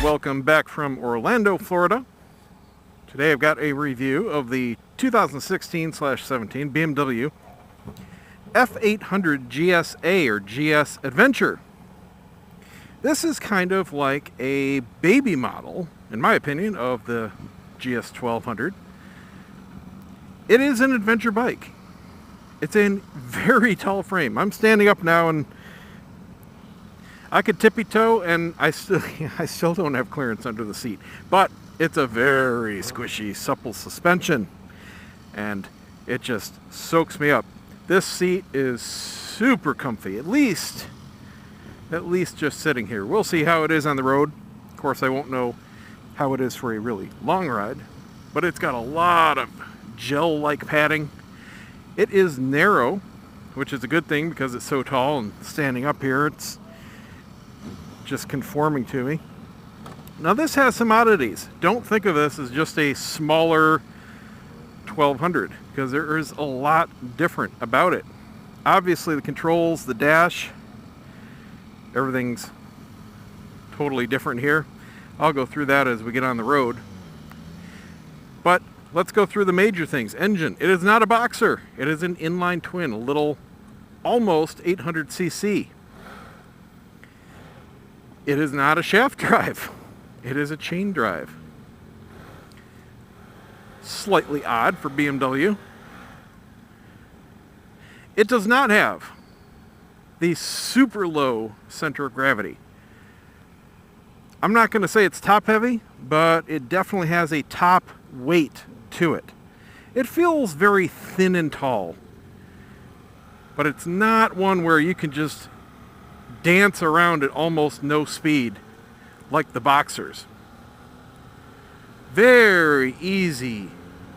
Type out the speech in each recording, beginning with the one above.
welcome back from Orlando, Florida. Today I've got a review of the 2016/17 BMW F800 GSA or GS Adventure. This is kind of like a baby model, in my opinion, of the GS 1200. It is an adventure bike. It's a very tall frame. I'm standing up now and I could tippy-toe, and I still don't have clearance under the seat. But it's a very squishy, supple suspension, and it just soaks me up. This seat is super comfy, at least just sitting here. We'll see how it is on the road. Of course, I won't know how it is for a really long ride, but it's got a lot of gel-like padding. It is narrow, which is a good thing because it's so tall, and standing up here, it's just conforming to me. Now this has some oddities. Don't think of this as just a smaller 1200 because there is a lot different about it. Obviously the controls, the dash, everything's totally different here. I'll go through that as we get on the road. But let's go through the major things. Engine. It is not a boxer. It is an inline twin, a little almost 800cc. It is not a shaft drive. It is a chain drive. Slightly odd for BMW. It does not have the super low center of gravity. I'm not going to say it's top heavy, but it definitely has a top weight to it. It feels very thin and tall, but it's not one where you can just dance around at almost no speed like the boxers. Very easy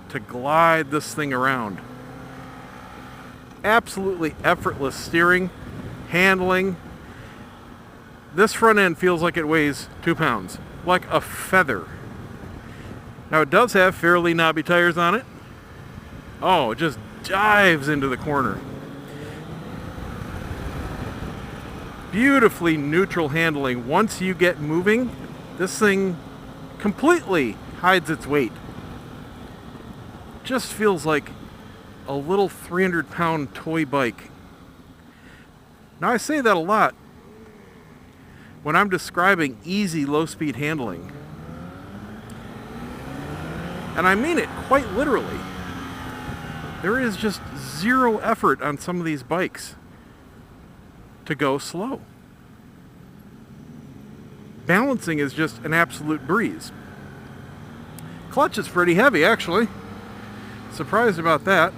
to glide this thing around. Absolutely effortless steering, handling. This front end feels like it weighs 2 pounds, like a feather. Now it does have fairly knobby tires on it. Oh, it just dives into the corner. Beautifully neutral handling. Once you get moving, this thing completely hides its weight. Just feels like a little 300-pound toy bike. Now I say that a lot when I'm describing easy low-speed handling. And I mean it quite literally. There is just zero effort on some of these bikes to go slow. Balancing is just an absolute breeze. Clutch is pretty heavy, actually. Surprised about that.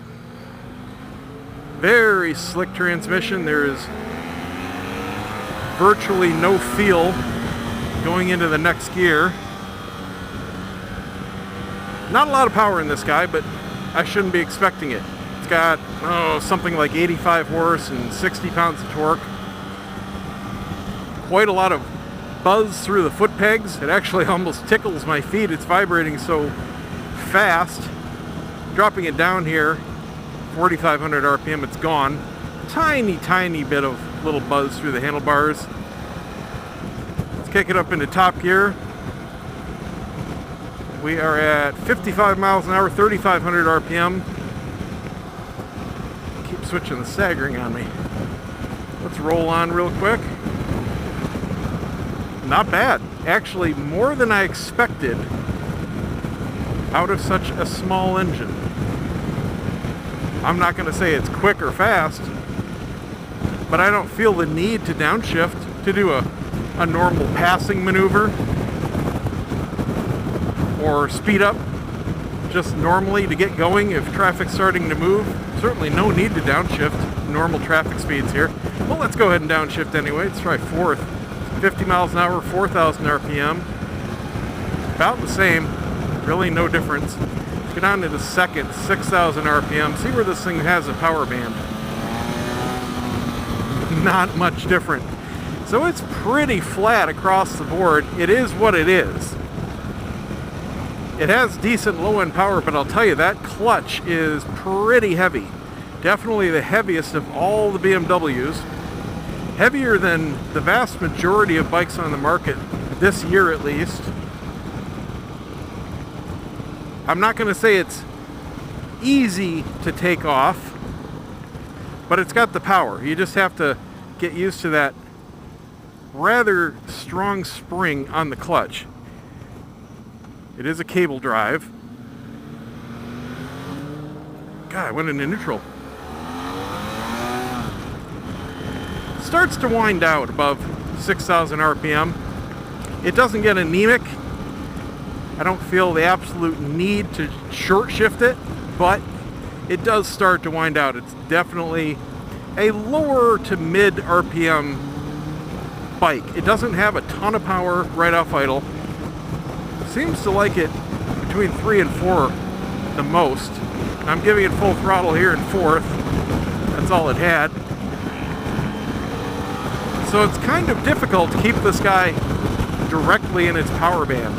Very slick transmission. There is virtually no feel going into the next gear. Not a lot of power in this guy, but I shouldn't be expecting it. It's got something like 85 horse and 60 pounds of torque. Quite a lot of buzz through the foot pegs. It actually almost tickles my feet. It's vibrating so fast. Dropping it down here, 4,500 RPM, it's gone. Tiny bit of little buzz through the handlebars. Let's kick it up into top gear. We are at 55 miles an hour, 3,500 RPM. Keep switching the staggering on me. Let's roll on real quick. Not bad. Actually, more than I expected out of such a small engine. I'm not going to say it's quick or fast, but I don't feel the need to downshift to do a normal passing maneuver or speed up just normally to get going if traffic's starting to move. Certainly no need to downshift normal traffic speeds here. Well, let's go ahead and downshift anyway. Let's try fourth. 50 miles an hour, 4,000 RPM. About the same. Really no difference. Let's get on to the second, 6,000 RPM. See where this thing has a power band. Not much different. So it's pretty flat across the board. It is what it is. It has decent low-end power, but I'll tell you, that clutch is pretty heavy. Definitely the heaviest of all the BMWs. Heavier than the vast majority of bikes on the market this year at least. I'm not going to say it's easy to take off, but it's got the power. You just have to get used to that rather strong spring on the clutch. It is a cable drive. God, I went into neutral. Starts to wind out above 6,000 RPM. It doesn't get anemic. I don't feel the absolute need to short shift it, but it does start to wind out. It's definitely a lower to mid RPM bike. It doesn't have a ton of power right off idle. Seems to like it between 3 and 4 the most. I'm giving it full throttle here in 4th. That's all it had. So it's kind of difficult to keep this guy directly in its power band.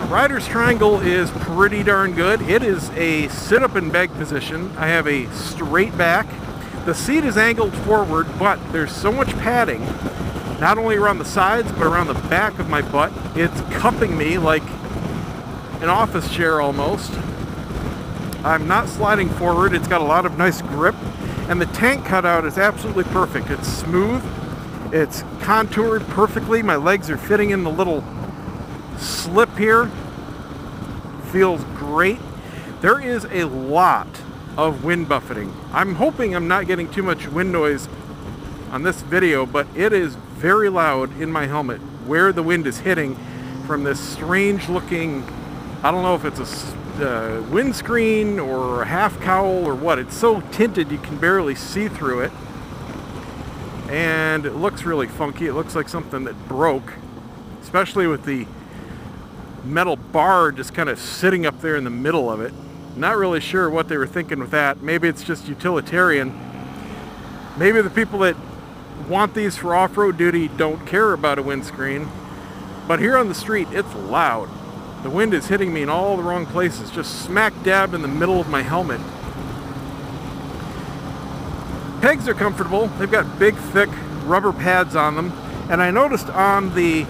Rider's triangle is pretty darn good. It is a sit-up and beg position. I have a straight back. The seat is angled forward, but there's so much padding, not only around the sides, but around the back of my butt. It's cupping me like an office chair almost. I'm not sliding forward. It's got a lot of nice grip, and the tank cutout is absolutely perfect. It's smooth. It's contoured perfectly. My legs are fitting in the little slip here. Feels great. There is a lot of wind buffeting. I'm hoping I'm not getting too much wind noise on this video, but it is very loud in my helmet where the wind is hitting from this strange looking, I don't know if it's a windscreen or a half cowl or what. It's so tinted you can barely see through it, and it looks really funky. It looks like something that broke, especially with the metal bar just kind of sitting up there in the middle of it. Not really sure what they were thinking with that. Maybe it's just utilitarian. Maybe the people that want these for off-road duty don't care about a windscreen. But here on the street, it's loud. The wind is hitting me in all the wrong places, just smack dab in the middle of my helmet. Pegs are comfortable. They've got big, thick rubber pads on them. And I noticed on the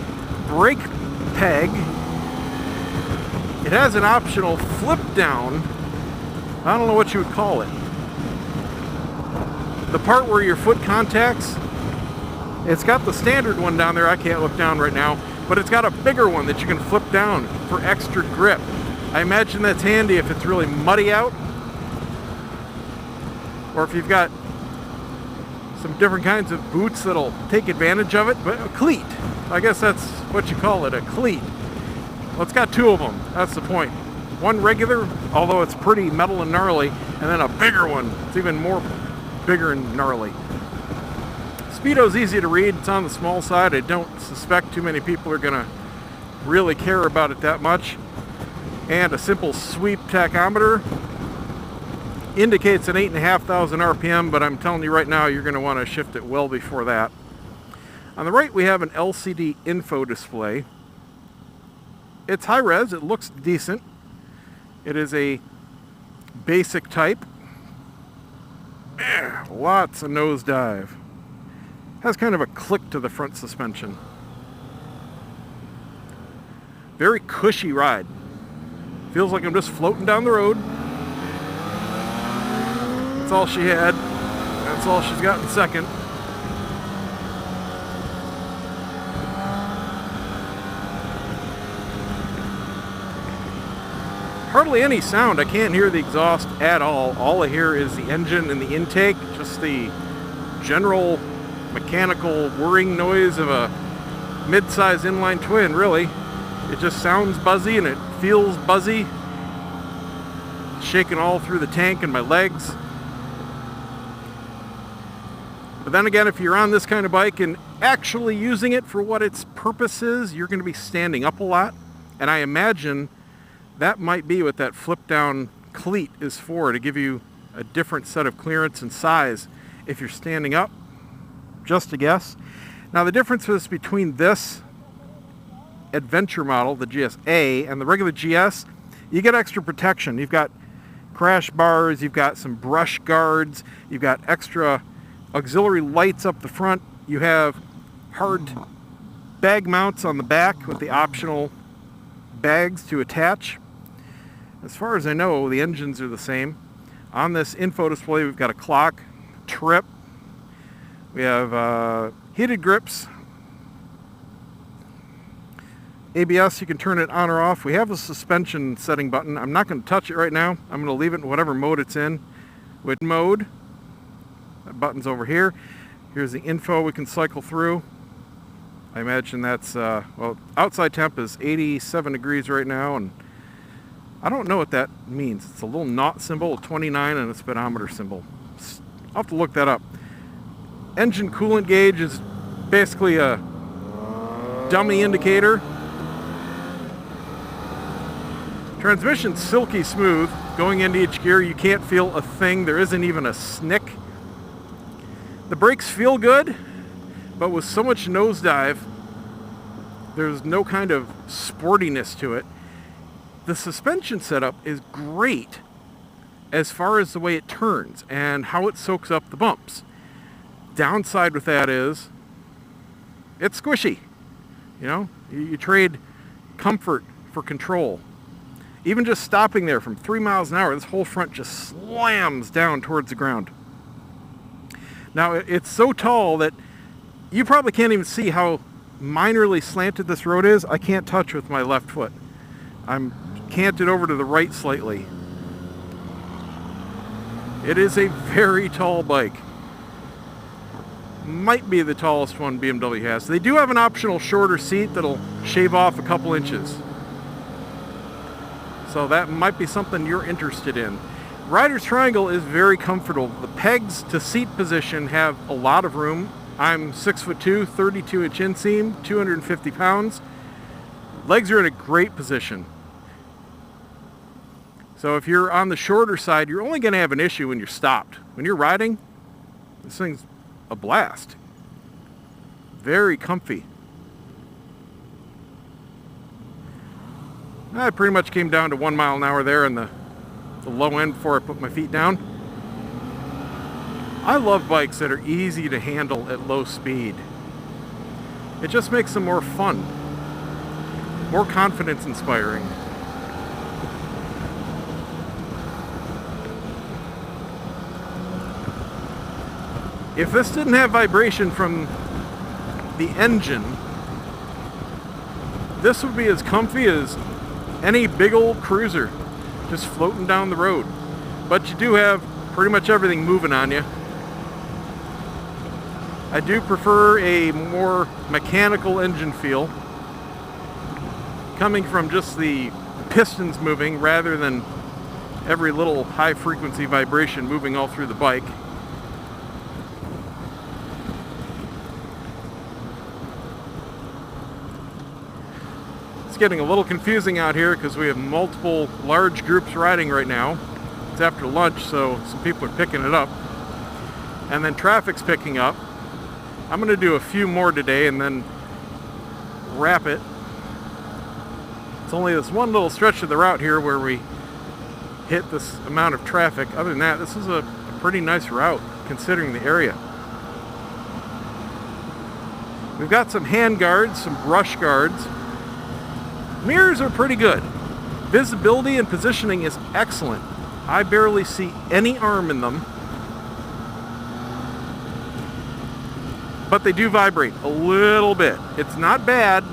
brake peg, it has an optional flip down. I don't know what you would call it. The part where your foot contacts, it's got the standard one down there. I can't look down right now, but it's got a bigger one that you can flip down for extra grip. I imagine that's handy if it's really muddy out, or if you've got some different kinds of boots that'll take advantage of it. But a cleat, I guess that's what you call it, a cleat. Well, it's got two of them. That's the point. One regular, although it's pretty metal and gnarly, and then a bigger one. It's even more bigger and gnarly. Speedo's easy to read. It's on the small side. I don't suspect too many people are going to really care about it that much. And a simple sweep tachometer indicates an 8,500 RPM, but I'm telling you right now, you're going to want to shift it well before that. On the right, we have an LCD info display. It's high res. It looks decent. It is a basic type. Lots of nosedive. Has kind of a click to the front suspension. Very cushy ride. Feels like I'm just floating down the road. That's all she had. That's all she's got in second. Hardly any sound. I can't hear the exhaust at all. All I hear is the engine and the intake, just the general mechanical whirring noise of a mid-size inline twin, really. It just sounds buzzy and it feels buzzy. Shaking all through the tank and my legs. But then again, if you're on this kind of bike and actually using it for what its purpose is, you're going to be standing up a lot. And I imagine that might be what that flip down cleat is for, to give you a different set of clearance and size if you're standing up. Just a guess. Now the difference is between this adventure model, the GS-A, and the regular GS, you get extra protection. You've got crash bars, you've got some brush guards, you've got extra auxiliary lights up the front, you have hard bag mounts on the back with the optional bags to attach. As far as I know, the engines are the same. On this info display, we've got a clock, trip. We have heated grips. ABS, you can turn it on or off. We have a suspension setting button. I'm not going to touch it right now. I'm going to leave it in whatever mode it's in. With mode, that button's over here. Here's the info we can cycle through. I imagine that's, well, outside temp is 87 degrees right now, and I don't know what that means. It's a little naught symbol, a 29, and a speedometer symbol. I'll have to look that up. Engine coolant gauge is basically a dummy indicator. Transmission's silky smooth. Going into each gear, you can't feel a thing. There isn't even a snick. The brakes feel good, but with so much nosedive, there's no kind of sportiness to it. The suspension setup is great as far as the way it turns and how it soaks up the bumps. Downside with that is it's squishy. You know, you trade comfort for control. Even just stopping there from 3 miles an hour, this whole front just slams down towards the ground. Now, it's so tall that you probably can't even see how minorly slanted this road is. I can't touch with my left foot. I'm canted over to the right slightly. It is a very tall bike. Might be the tallest one BMW has. They do have an optional shorter seat that'll shave off a couple inches. So that might be something you're interested in. Rider's Triangle is very comfortable. The pegs to seat position have a lot of room. I'm 6'2", 32-inch inseam, 250 pounds. Legs are in a great position. So if you're on the shorter side, you're only going to have an issue when you're stopped. When you're riding, this thing's a blast. Very comfy. I pretty much came down to 1 mile an hour there in the low end before I put my feet down. I love bikes that are easy to handle at low speed. It just makes them more fun, more confidence inspiring. If this didn't have vibration from the engine, this would be as comfy as any big old cruiser just floating down the road. But you do have pretty much everything moving on you. I do prefer a more mechanical engine feel, coming from just the pistons moving rather than every little high frequency vibration moving all through the bike. It's getting a little confusing out here because we have multiple large groups riding right now. It's after lunch, so some people are picking it up. And then traffic's picking up. I'm going to do a few more today and then wrap it. It's only this one little stretch of the route here where we hit this amount of traffic. Other than that, this is a pretty nice route considering the area. We've got some hand guards, some brush guards. Mirrors are pretty good. Visibility and positioning is excellent. I barely see any arm in them. But they do vibrate a little bit. It's not bad.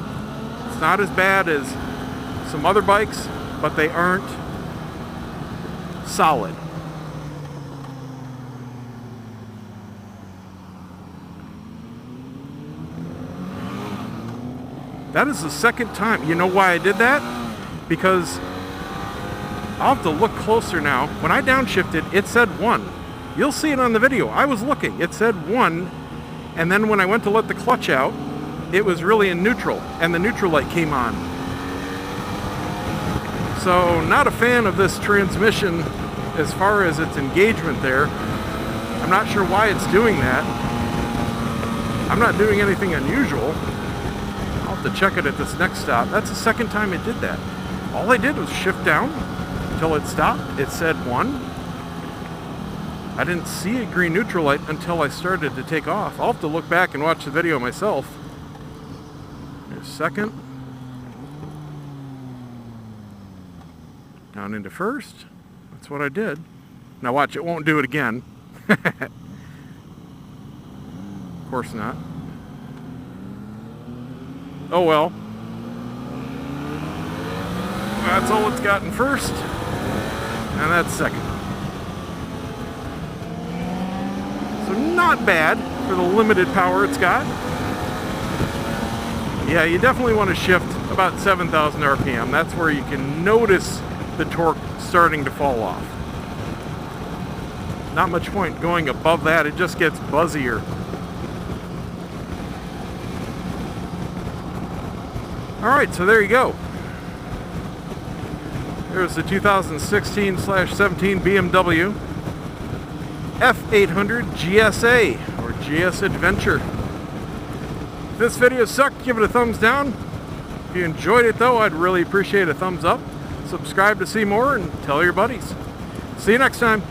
It's not as bad as some other bikes, but they aren't solid. That is the second time. You know why I did that? Because I'll have to look closer now. When I downshifted, it said 1. You'll see it on the video. I was looking. It said 1. And then when I went to let the clutch out, it was really in neutral. And the neutral light came on. So not a fan of this transmission as far as its engagement there. I'm not sure why it's doing that. I'm not doing anything unusual. I'll have to check it at this next stop. That's the second time it did that. All I did was shift down until it stopped. It said 1. I didn't see a green neutral light until I started to take off. I'll have to look back and watch the video myself. into second. Down into first. That's what I did. Now watch, it won't do it again. Of course not. Oh well. That's all it's got in first. And that's second. So not bad for the limited power it's got. Yeah, you definitely want to shift about 7,000 RPM. That's where you can notice the torque starting to fall off. Not much point going above that, it just gets buzzier. Alright, so there you go. There's the 2016/17 BMW F800 GSA, or GS Adventure. If this video sucked, give it a thumbs down. If you enjoyed it though, I'd really appreciate a thumbs up. Subscribe to see more and tell your buddies. See you next time.